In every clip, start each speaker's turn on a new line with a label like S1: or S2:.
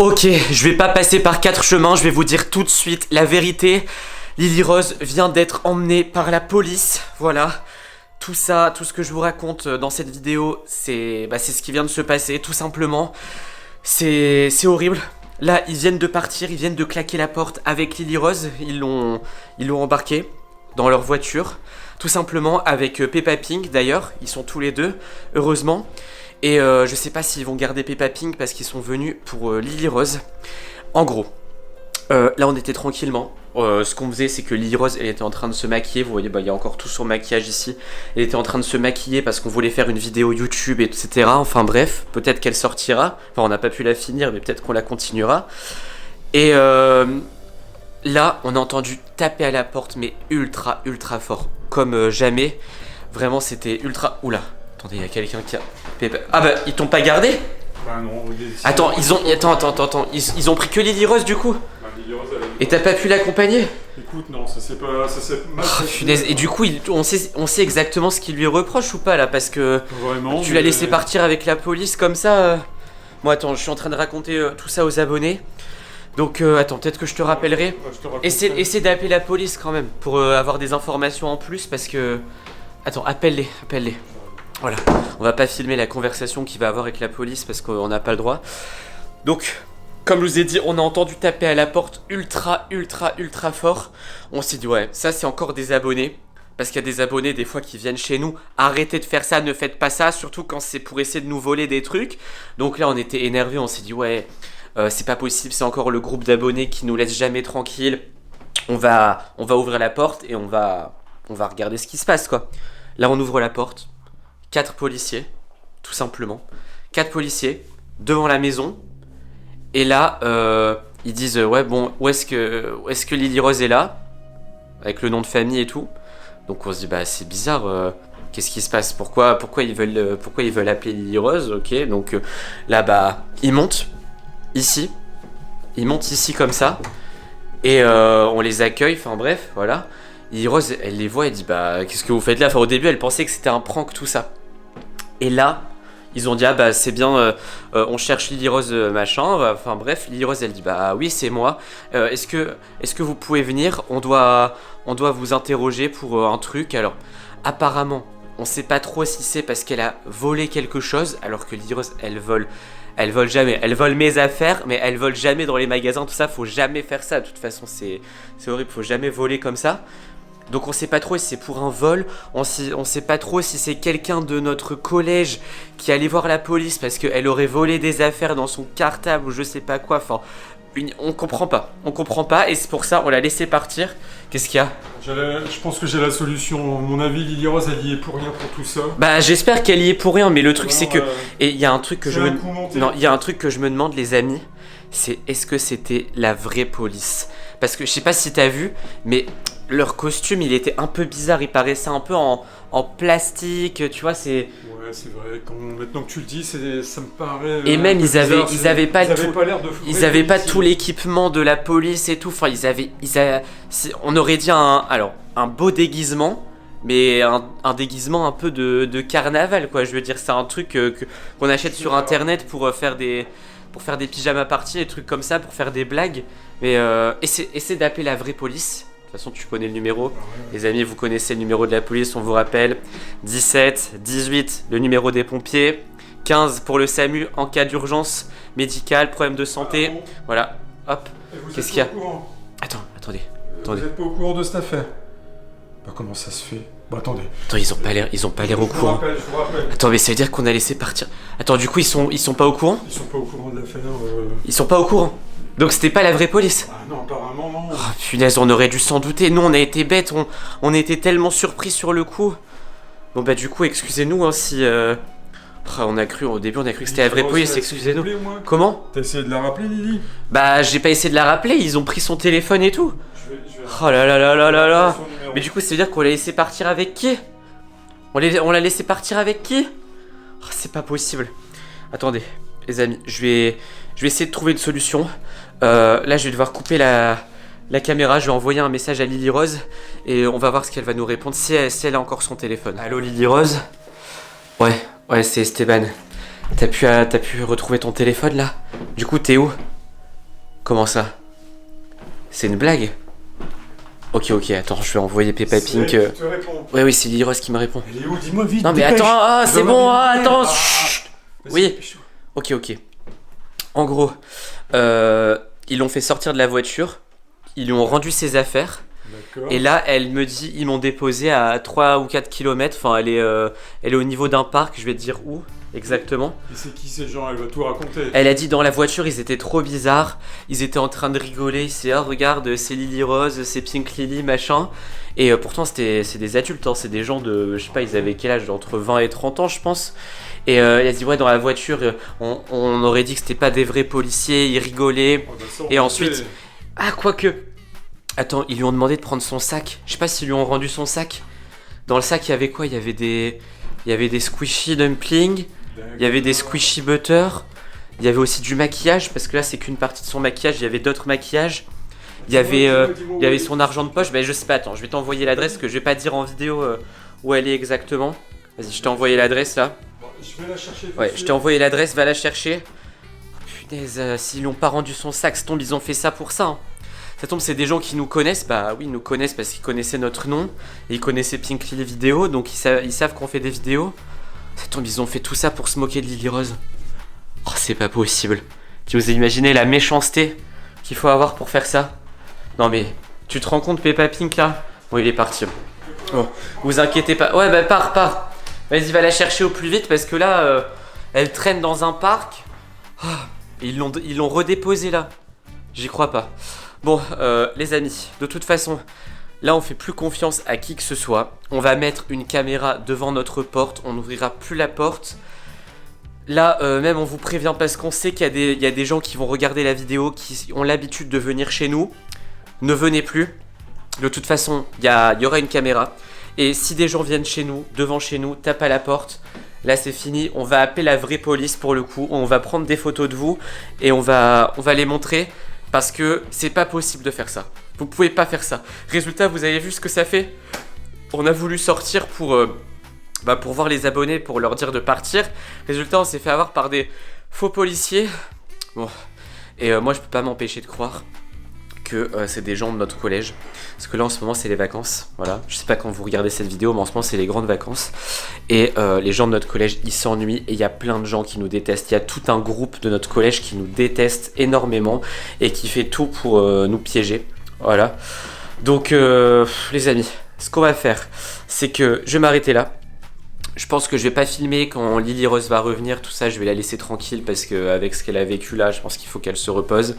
S1: Ok, je vais pas passer par 4 chemins, je vais vous dire tout de suite la vérité. Lily Rose vient d'être emmenée par la police, voilà. Tout ça, tout ce que je vous raconte dans cette vidéo, c'est ce qui vient de se passer, tout simplement. C'est horrible. Là, ils viennent de partir, ils viennent de claquer la porte avec Lily Rose. Ils l'ont embarquée dans leur voiture, tout simplement, avec Peppa Pig d'ailleurs. Ils sont tous les deux, heureusement. Et je sais pas s'ils vont garder Peppa Pig parce qu'ils sont venus pour Lily Rose. En gros, là on était tranquillement. Ce qu'on faisait, c'est que Lily Rose, elle était en train de se maquiller. Vous voyez, il y a encore tout son maquillage ici. Elle était en train de se maquiller parce qu'on voulait faire une vidéo YouTube, etc. Enfin bref, peut-être qu'elle sortira. Enfin, on n'a pas pu la finir, mais peut-être qu'on la continuera. Et là, on a entendu taper à la porte, mais ultra fort. Comme jamais. Vraiment, c'était ultra... Oula, attendez, il y a quelqu'un qui a... Ah bah, ils t'ont pas gardé?
S2: Bah non,
S1: attends, ils ont pris que Lily Rose du coup?
S2: Bah, Lily Rose,
S1: et t'as pas pu l'accompagner?
S2: Écoute, non, ça s'est mal passé.
S1: Et du coup, on sait exactement ce qu'il lui reproche ou pas là? Parce que
S2: vraiment,
S1: tu l'as laissé partir avec la police comme ça. Bon, attends, je suis en train de raconter tout ça aux abonnés. Donc, attends, peut-être que je te rappellerai. Essaie d'appeler la police quand même pour avoir des informations en plus parce que... Attends, appelle-les. Voilà, on va pas filmer la conversation qu'il va avoir avec la police parce qu'on n'a pas le droit. Donc, comme je vous ai dit, on a entendu taper à la porte ultra fort. On s'est dit, ouais, ça c'est encore des abonnés. Parce qu'il y a des abonnés des fois qui viennent chez nous. Arrêtez de faire ça, ne faites pas ça. Surtout quand c'est pour essayer de nous voler des trucs. Donc là, on était énervés, on s'est dit, ouais, c'est pas possible. C'est encore le groupe d'abonnés qui nous laisse jamais tranquille. On va ouvrir la porte et on va regarder ce qui se passe, quoi. Là, on ouvre la porte. 4 policiers, tout simplement. 4 policiers devant la maison. Et là, ils disent ouais bon, où est-ce que Lily Rose est là? Avec le nom de famille et tout. Donc on se dit bah c'est bizarre. Qu'est-ce qui se passe? Pourquoi ils veulent appeler Lily Rose? Ok, donc là bah ils montent ici. Ils montent ici comme ça. Et on les accueille. Enfin bref, voilà. Lily Rose, elle les voit, elle dit bah qu'est-ce que vous faites là? Enfin au début elle pensait que c'était un prank tout ça. Et là, ils ont dit ah bah c'est bien, on cherche Lily Rose machin. Enfin bref, Lily Rose elle dit bah oui c'est moi. Est-ce que vous pouvez venir? On doit vous interroger pour un truc. Alors apparemment, on sait pas trop si c'est parce qu'elle a volé quelque chose, alors que Lily Rose elle vole jamais. Elle vole mes affaires, mais elle vole jamais dans les magasins tout ça. Faut jamais faire ça. De toute façon c'est horrible. Faut jamais voler comme ça. Donc on sait pas trop si c'est pour un vol, on sait pas trop si c'est quelqu'un de notre collège qui allait voir la police parce qu'elle aurait volé des affaires dans son cartable ou je sais pas quoi, enfin on comprend pas et c'est pour ça on l'a laissé partir. Qu'est-ce qu'il y a?
S2: Je pense que j'ai la solution, à mon avis Lily Rose elle y est pour rien pour tout ça.
S1: Bah j'espère qu'elle y est pour rien mais le truc c'est que... Et il y a un truc que il y a un truc que je me demande les amis, c'est est-ce que c'était la vraie police? Parce que je sais pas si t'as vu mais... Leur costume, il était un peu bizarre, il paraissait un peu en plastique, tu vois, c'est...
S2: Ouais, c'est vrai, maintenant que tu le dis, ça me paraît...
S1: Et même, ils avaient pas tout
S2: les...
S1: l'équipement de la police et tout, enfin, on aurait dit un beau déguisement, mais un déguisement un peu de carnaval, quoi, je veux dire, c'est un truc qu'on achète sur internet pour faire des pyjama parties, des trucs comme ça, pour faire des blagues, mais essaie d'appeler la vraie police. De toute façon, tu connais le numéro. Les amis, vous connaissez le numéro de la police, on vous rappelle. 17, 18, le numéro des pompiers. 15 pour le SAMU en cas d'urgence médicale, problème de santé. Voilà, hop. Qu'est-ce qu'il y a? Attendez.
S2: Vous n'êtes pas au courant de cette affaire? Bah comment ça se fait? Bah attendez.
S1: Attends, ils ont pas l'air au courant.
S2: Je vous rappelle.
S1: Attends, mais ça veut dire qu'on a laissé partir. Attends, du coup, ils sont pas au courant?
S2: Ils sont pas au courant de l'affaire.
S1: Ils sont pas au courant? Donc c'était pas la vraie police?
S2: Ah non, apparemment non.
S1: Oh, punaise, on aurait dû s'en douter. Nous, on a été bêtes, on était tellement surpris sur le coup. Bon bah du coup, excusez-nous hein, si... au début, on a cru que c'était la vraie police, excusez-nous. Comment?
S2: T'as essayé de la rappeler, Lily?
S1: Bah, j'ai pas essayé de la rappeler, ils ont pris son téléphone et tout. Oh là là là là là là. Mais du coup, ça veut dire qu'on l'a laissé partir avec qui? On l'a laissé partir avec qui? Oh, c'est pas possible. Attendez, les amis, je vais essayer de trouver une solution. Là, je vais devoir couper la caméra. Je vais envoyer un message à Lily Rose et on va voir ce qu'elle va nous répondre si elle a encore son téléphone. Allô, Lily Rose? Ouais, c'est Esteban. T'as pu retrouver ton téléphone là? Du coup, t'es où? Comment ça? C'est une blague? Ok, attends, je vais envoyer Peppa Pink.
S2: C'est elle qui te répond.
S1: Ouais, oui, c'est Lily Rose qui me répond.
S2: Elle est où? Dis-moi vite.
S1: Non, mais
S2: dépêche.
S1: attends, c'est bon, attends.
S2: Vas-y,
S1: Oui.
S2: dépêche-toi.
S1: Ok. En gros, ils l'ont fait sortir de la voiture, ils lui ont rendu ses affaires,
S2: D'accord.
S1: et là, elle me dit, ils m'ont déposé à 3 ou 4 km, enfin, elle est au niveau d'un parc, je vais te dire où exactement.
S2: Et c'est qui ces gens? Elle va tout raconter.
S1: Elle a dit dans la voiture, ils étaient trop bizarres, ils étaient en train de rigoler, c'est oh regarde, c'est Lily Rose, c'est Pink Lily, machin. Et pourtant, c'est des adultes, hein, c'est des gens de, je sais pas, ils avaient quel âge, entre 20 et 30 ans, je pense. Et elle a dit, ouais, dans la voiture, on aurait dit que c'était pas des vrais policiers, ils rigolaient.
S2: Oh, bah, ça, on
S1: Et
S2: le
S1: ensuite-
S2: sait.
S1: Ah, quoique. Attends, ils lui ont demandé de prendre son sac. Je sais pas s'ils lui ont rendu son sac. Dans le sac, il y avait quoi? Il y avait des squishy dumplings, il y avait des squishy butter, il y avait aussi du maquillage, parce que là, c'est qu'une partie de son maquillage, il y avait d'autres maquillages. Il y avait son argent de poche. Ben, je sais pas, attends, je vais t'envoyer l'adresse que je vais pas dire en vidéo où elle est exactement. Vas-y, je t'ai envoyé l'adresse là.
S2: Bon, je vais la chercher.
S1: Ouais, je t'ai envoyé l'adresse, va la chercher. Oh, punaise, s'ils lui ont pas rendu son sac, ça tombe, ils ont fait ça pour ça. Hein. Ça tombe, c'est des gens qui nous connaissent. Bah oui, ils nous connaissent parce qu'ils connaissaient notre nom. Et ils connaissaient Pink Lily Vidéo, donc ils savent qu'on fait des vidéos. Ça tombe, ils ont fait tout ça pour se moquer de Lily Rose. Oh, c'est pas possible. Tu vous imaginez la méchanceté qu'il faut avoir pour faire ça? Non mais, tu te rends compte Peppa Pink là? Bon, il est parti. Bon, vous inquiétez pas. Ouais, bah pars. Vas-y, va la chercher au plus vite parce que là, elle traîne dans un parc. Oh, ils l'ont redéposée là. J'y crois pas. Bon, les amis, de toute façon, là on fait plus confiance à qui que ce soit. On va mettre une caméra devant notre porte, on n'ouvrira plus la porte. Là, même on vous prévient parce qu'on sait qu'il y a des gens qui vont regarder la vidéo, qui ont l'habitude de venir chez nous. Ne venez plus. De toute façon, il y aura une caméra. Et si des gens viennent chez nous, devant chez nous, tapent à la porte, là c'est fini. On va appeler la vraie police pour le coup. On va prendre des photos de vous et on va les montrer. Parce que c'est pas possible de faire ça. Vous pouvez pas faire ça. Résultat, vous avez vu ce que ça fait? On a voulu sortir pour voir les abonnés, pour leur dire de partir. Résultat, on s'est fait avoir par des faux policiers. Bon. Et moi, je peux pas m'empêcher de croire que c'est des gens de notre collège. Parce que là, en ce moment, c'est les vacances. Voilà. Je sais pas quand vous regardez cette vidéo, mais en ce moment, c'est les grandes vacances. Et les gens de notre collège, ils s'ennuient. Et il y a plein de gens qui nous détestent. Il y a tout un groupe de notre collège qui nous déteste énormément. Et qui fait tout pour nous piéger. Voilà. Donc, les amis, ce qu'on va faire, c'est que je vais m'arrêter là. Je pense que je vais pas filmer quand Lily Rose va revenir, tout ça, je vais la laisser tranquille parce qu'avec ce qu'elle a vécu là, je pense qu'il faut qu'elle se repose.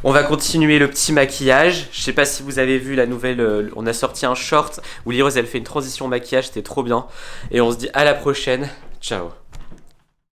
S1: On va continuer le petit maquillage. Je sais pas si vous avez vu la nouvelle, on a sorti un short où Lily Rose elle fait une transition maquillage, c'était trop bien. Et on se dit à la prochaine, ciao.